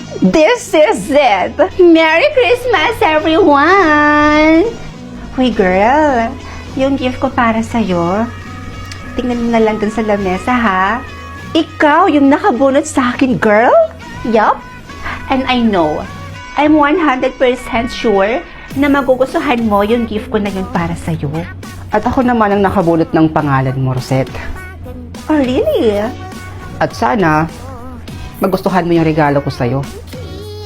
This is it! Merry Christmas, everyone! Hoy, girl. Yung gift ko para sa'yo. Tingnan mo na lang dun sa lamesa, ha? Ikaw yung nakabunot sa akin, girl? Yup. And I know, I'm 100% sure na magugustuhan mo yung gift ko na yun para sa'yo. At ako naman ang nakabulot ng pangalan mo, Rosette. Oh, really? At sana, magustuhan mo yung regalo ko sa'yo.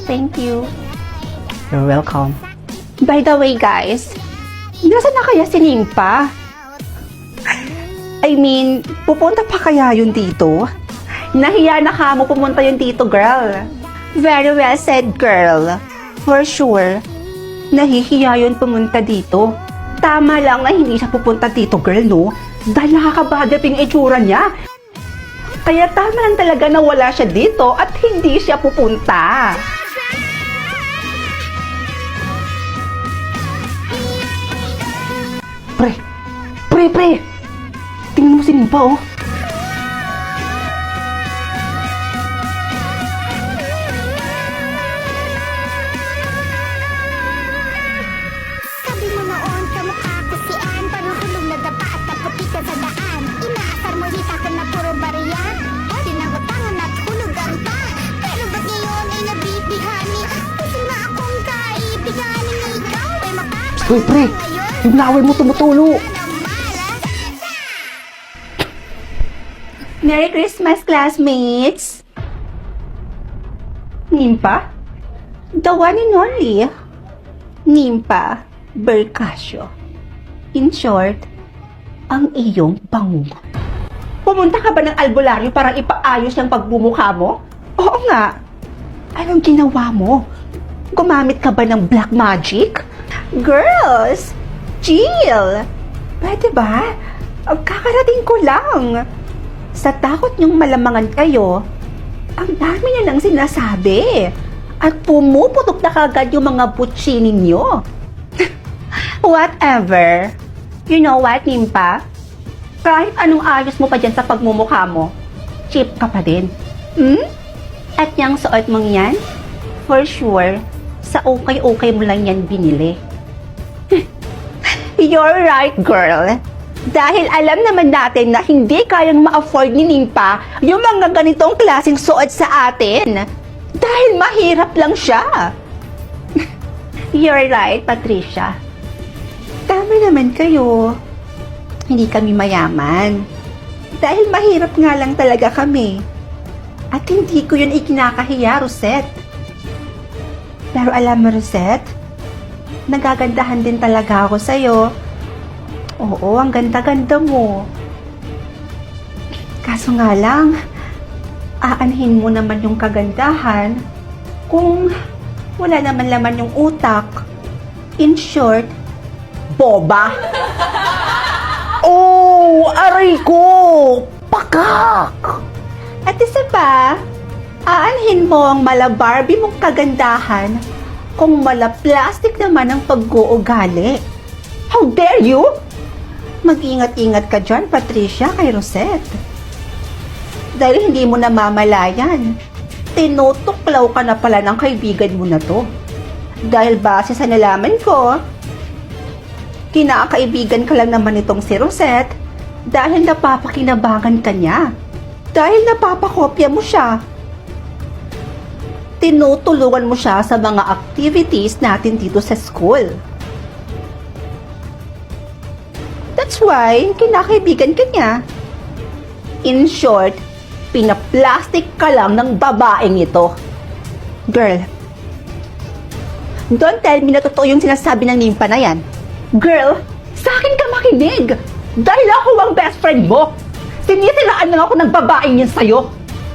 Thank you. You're welcome. By the way, guys, nasaan na kaya si Nimpa? I mean, pupunta pa kaya yun dito? Nahiya na ka mo pumunta yun dito, girl. Very well said, girl. For sure, nahihiya yun pumunta dito. Tama lang na hindi siya pupunta dito, girl, no? Dahil nakakabadap yung itsura niya. Kaya tama lang talaga na wala siya dito at hindi siya pupunta. Pre! Tingnan mo si Nimpa, oh. Sabi mo noon, kamukha ko si Ann. Parang hulog na dapa at naputi ka sa daan. Inaasar mo hita ka na puro bariya. Tinawatangan at hulugan pa. Pero ba't ngayon ay nabibihani? Gusto na akong kaibiganin na ikaw ay mapapagod Uy, pre! Yung laway mo tumutulo! Merry Christmas, classmates! Nimpa? The one and only. Nimpa Bercasio. In short, ang iyong bango. Pumunta ka ba ng albularyo para ipaayos yung pagbumukha mo? Oo nga. Anong ginawa mo? Gumamit ka ba ng black magic? Girls! Chill! Pwede ba? Kakarating ko lang. Sa takot niyong malamangan kayo, ang dami niyo nang sinasabi. At pumuputok na kagad yung mga butsi ninyo. Whatever. You know what, Nimpa? Kahit anong ayos mo pa dyan sa pagmumukha mo, cheap ka pa din. Hmm? At yung suot mong yan, for sure, sa okay-okay mo lang yan binili. You're right, girl. Dahil alam naman natin na hindi kayang ma-afford ni Nimpa yung mga ganitong klaseng suot sa atin. Dahil mahirap lang siya. You're right, Patricia. Tama naman kayo. Hindi kami mayaman. Dahil mahirap nga lang talaga kami. At hindi ko yun ikinakahiya, Rosette. Pero alam mo, Rosette, nagagandahan din talaga ako sa'yo. Oo, ang ganda-ganda mo. Kaso nga lang, aanhin mo naman yung kagandahan kung wala naman laman yung utak. In short, boba. Oh! Aray ko! Pakak! At isa pa, aanhin mo ang mala Barbie mong kagandahan kung mala plastic naman ang pag-uugali. How dare you? Mag-ingat-ingat ka dyan, Patricia, kay Rosette. Dahil hindi mo namamalayan, tinutuklaw ka na pala ng kaibigan mo na to. Dahil base sa nalaman ko, kinakaibigan ka lang naman itong si Rosette dahil napapakinabangan ka niya. Dahil napapakopya mo siya. Tinutulungan mo siya sa mga activities natin dito sa school. That's why, kinakaibigan ka niya. In short, pinaplastic ka lang ng babaeng ito. Girl, don't tell me na totoo yung sinasabi ng Nimpa na yan. Girl, sa akin ka makinig. Dahil ako ang best friend mo. Sinisiraan lang ako ng babaeng yan sa'yo.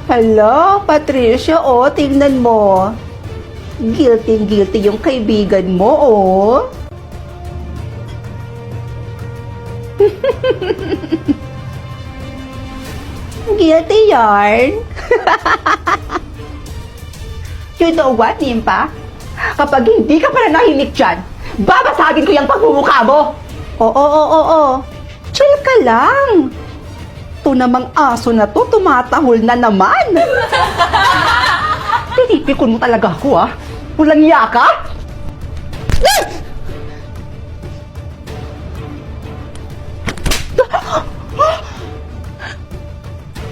Hello, Patricia, oh, tingnan mo. Guilty yung kaibigan mo, oh. Guilty yarn. You know what, Nimpa? Kapag hindi ka pala nahilig dyan, babasagin ko yung pagmumukha mo. Oo. Chill ka lang. Ito namang aso na to, tumatahol na naman. Pinipikon mo talaga ako, ah. Walang iya ka?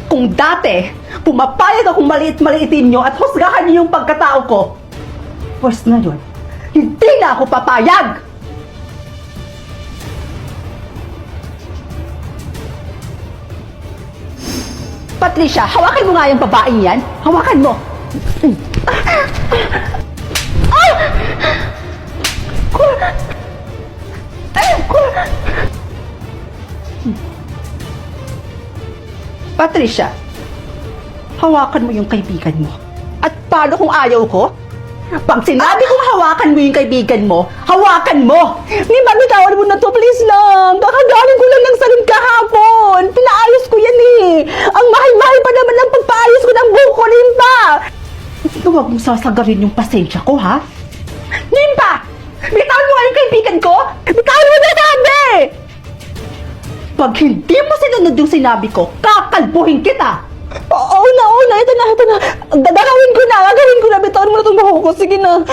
Kung dati, pumapayag akong maliit-maliitin nyo at husgahan nyo yung pagkatao ko, pues ngayon, hindi na ako papayag! Patricia, hawakan mo nga yung babaeng yan. Hawakan mo. Patricia, hawakan mo yung kaibigan mo. At paano kung ayaw ko? Pag sinabi kong hawakan mo yung kaibigan mo, hawakan mo! Ni bitawan mo na to, please lang! Kakagaling ko lang ng salon kahapon! Pinaayos ko yan eh! Ang mahal-mahal pa naman ang pagpaayos ko ng buhok ko, Nimpa! Huwag mong sasagarin yung pasensya ko, ha? Nimpa! Bitawan mo nga yung kaibigan ko! Bitawan mo na sabi! Pag hindi mo sinunod yung sinabi ko, kakalbuhin kita! Oo na, ito na. Gagawin ko na, bitawan mo na itong buhok ko, sige na.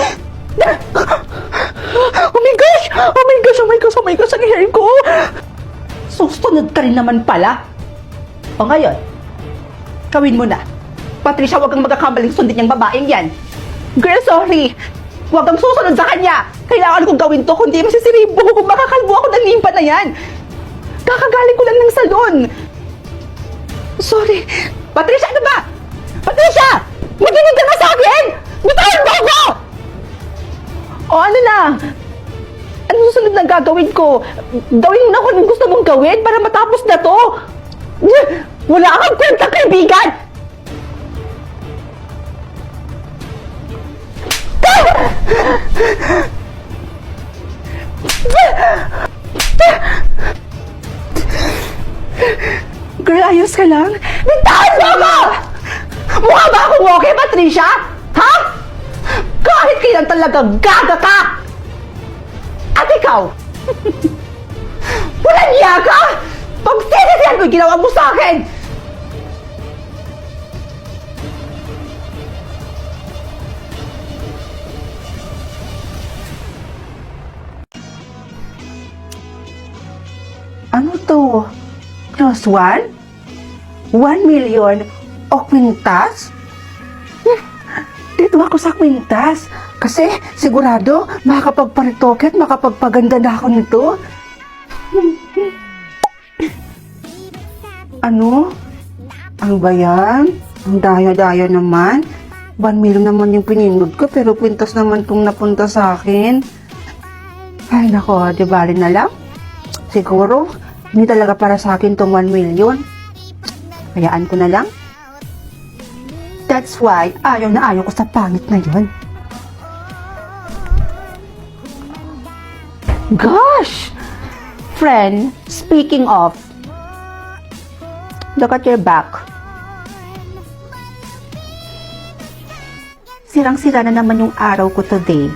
Oh my gosh, ang hair ko! Susunod ka rin naman pala. O ngayon, gawin mo na. Patricia, huwag kang magkakamaling sundin yung babaeng yan. Girl, sorry. Huwag kang susunod sa kanya. Kailangan kong gawin to, kundi masisira yung buhok ko, makakalbo ako ng Nimpa na yan. Kakagaling ko lang ng salon. Sorry. Patricia, ano ba? Patricia! Makinig ka na sa akin! Bitawan mo ako! O ano na? Ano susunod na gagawin ko? Gawin mo na kung anong gusto mong gawin para matapos na to. Wala kang kwenta, kaibigan! Girl, ayos ka lang? Bitawan mo ako! Mukha ba akong okay, Patricia? Ha? Kahit kailan talaga gaga ka! At ikaw? Walang iya ka! Pagsisisihan mo yung ginawa mo sa akin! Ano to? Plus 1? 1 million o kwintas? Dito ako sa kwintas. Kasi sigurado makakapagparitoke at makapagpaganda na ako nito. Ano? Ang bayan? Ang daya-daya naman. 1 million naman yung pinindod ko pero kwintas naman itong napunta sa akin. Ay nako, di bali na lang. Siguro, hindi talaga para sa akin tong 1 million. Hayaan ko na lang. That's why ayaw na ayaw ko sa pangit na yun. Gosh! Friend, speaking of, look at your back. Sirang-sira na naman yung araw ko today.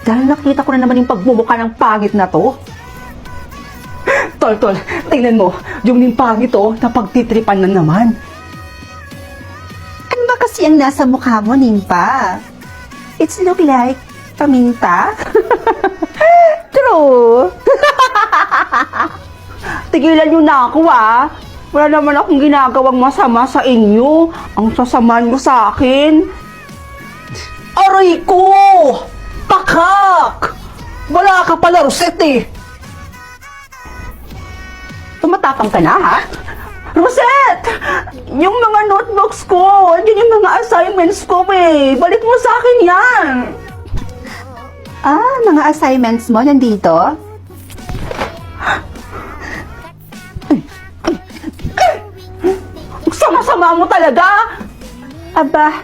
Dahil nakita ko na naman yung pagmumukha ng pangit na to. Tol, tingnan mo, yung nimpangit to, napagtitripan na naman. Ano ba kasi ang nasa mukha mo, Nimpa? It's look like paminta. True. Tigilan nyo na ako, ah. Wala naman akong ginagawang masama sa inyo. Ang sasama nyo sa akin. Aray ko! Pakak! Wala ka pala, Rosette, eh. Tumatapang ka na, ha? Rosette! Yung mga notebooks ko, yun yung mga assignments ko, eh. Balik mo sa akin yan. Ah, mga assignments mo nandito? Sama-sama mo talaga. Aba,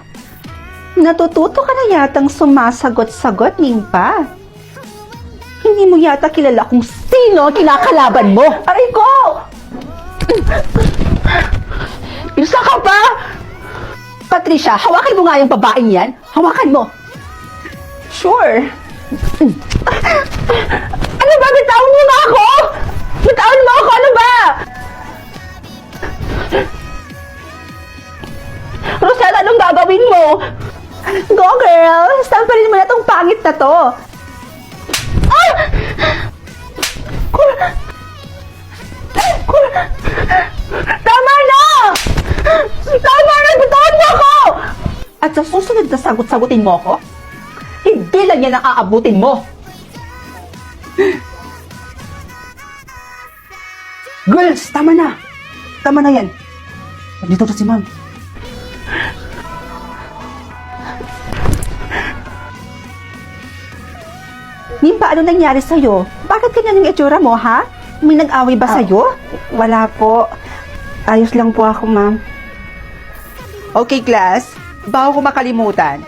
natututo ka na yatang sumasagot-sagot, Nimpa. Hindi mo yata kilala kung sino ang kinakalaban mo. Aray ko! Isa ka pa? Patricia, hawakan mo nga yung babaeng yan. Hawakan mo. Sure. Ano ba? Bitawan mo na ako! Bitawan mo ako! Ano ba? Rosella, anong gagawin mo? Go, girl! Sampalin mo na tong pangit na to. Ah! Tama na! Tama na! Bitawan mo ako! At sa susunod na sagot-sagutin mo ako, hindi lang yan ang aabutin mo. Girls, tama na. Tama na yan. Dito na si ma'am. Nimpa, ano nangyari sa'yo? Bakit ganyan yung itsura mo, ha? May nag-away ba sa'yo? Wala po. Ayos lang po ako, ma'am. Okay, class. Bago ko makalimutan.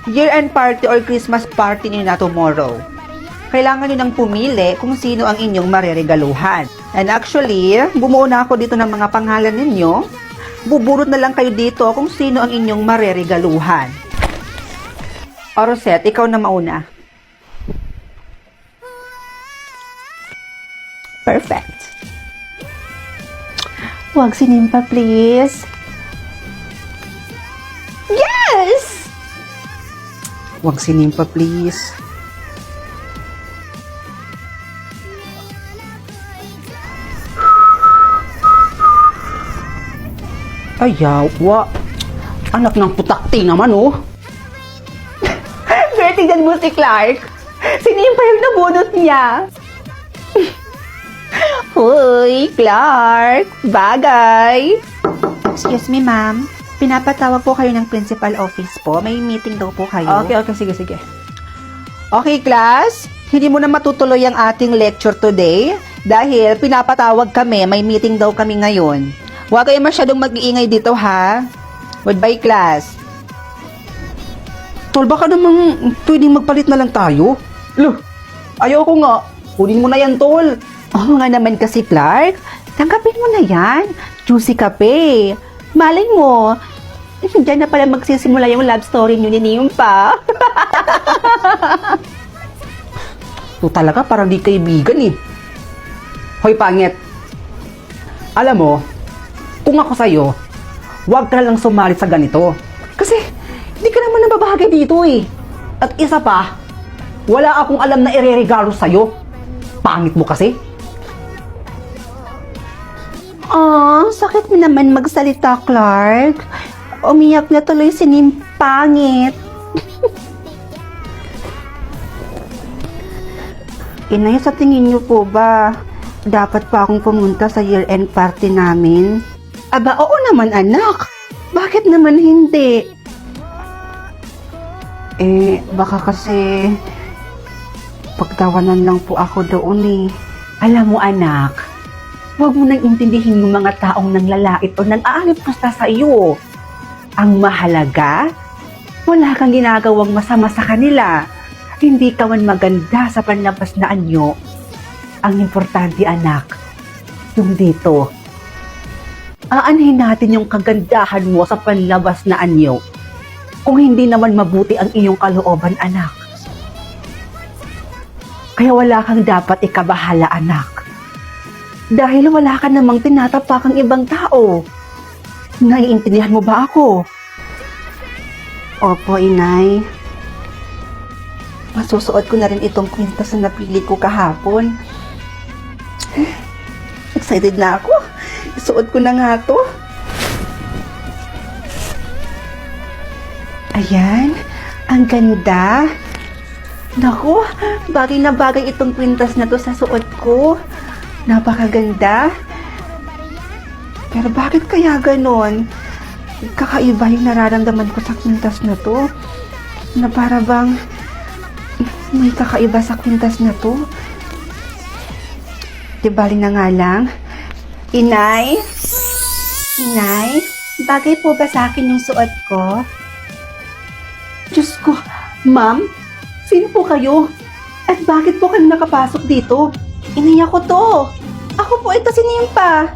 Year-end party or Christmas party niyo na tomorrow. Kailangan niyo nang pumili kung sino ang inyong mareregaluhan. And actually, bumuo na ako dito ng mga pangalan ninyo. Buburot na lang kayo dito kung sino ang inyong mareregaluhan. Oroset, ikaw na mauna. Perfect. Huwag si Nimpa, please. Yes! Huwag sinimpa, please. Ayawa. Anak ng putakti naman, oh. Girl, tignan mo si Clark. Si Nimpa yung nabunot niya. Hoy, Clark. Bagay. Excuse me, ma'am. Pinapatawag po kayo ng principal office po. May meeting daw po kayo. Okay, sige. Okay, class. Hindi mo na matutuloy ang ating lecture today dahil pinapatawag kami. May meeting daw kami ngayon. Huwag kayo masyadong mag-iingay dito, ha? Goodbye, class. Tol, baka namang pwedeng magpalit na lang tayo. Loh, ayoko nga. Kunin mo na yan, Tol. Oo nga naman kasi, Clark. Tanggapin mo na yan. Juicy kape. Malay mo, diyan na pala magsisimula yung love story niyo ni Nimpa. Ito talaga parang di kaibigan, eh. Hoy, pangit. Alam mo, kung ako sa'yo, huwag ka lang sumali sa ganito. Kasi, di ka naman nababagay dito, eh. At isa pa, wala akong alam na ireregalo sa'yo. Pangit mo kasi. Sakit mo naman magsalita, Clark. Umiyak na tuloy si Nimpangit. Inay, sa tingin niyo po ba, dapat pa akong pumunta sa year-end party namin? Aba, oo naman, anak. Bakit naman hindi? Baka kasi pagtawanan lang po ako doon, eh. Alam mo, anak, huwag mo nang intindihin yung mga taong nanglalait o nang-aalipasta sa iyo. Ang mahalaga, wala kang ginagawang masama sa kanila. Hindi ka man maganda sa panlabas na anyo. Ang importante, anak, yung dito. Aanhin natin yung kagandahan mo sa panlabas na anyo. Kung hindi naman mabuti ang iyong kalooban, anak. Kaya wala kang dapat ikabahala, anak. Dahil wala ka namang tinatapakang ibang tao. Naiintindihan mo ba ako? Opo, Inay. Masusuot ko na rin itong kwintas na napili ko kahapon. Excited na ako. Isuot ko na nga to. Ayan. Ang ganda. Naku, bagay na bagay itong kwintas na to sa suot ko. Napakaganda. Pero bakit kaya ganon? Kakaiba yung nararamdaman ko sa kwintas na to. Na para bang may kakaiba sa kwintas na to. Di bali na nga lang. Inay? Inay? Bagay po ba sa akin yung suot ko? Diyos ko, ma'am? Sino po kayo? At bakit po kayo nakapasok dito? Inay ako to. Ako po ito si Nimpa.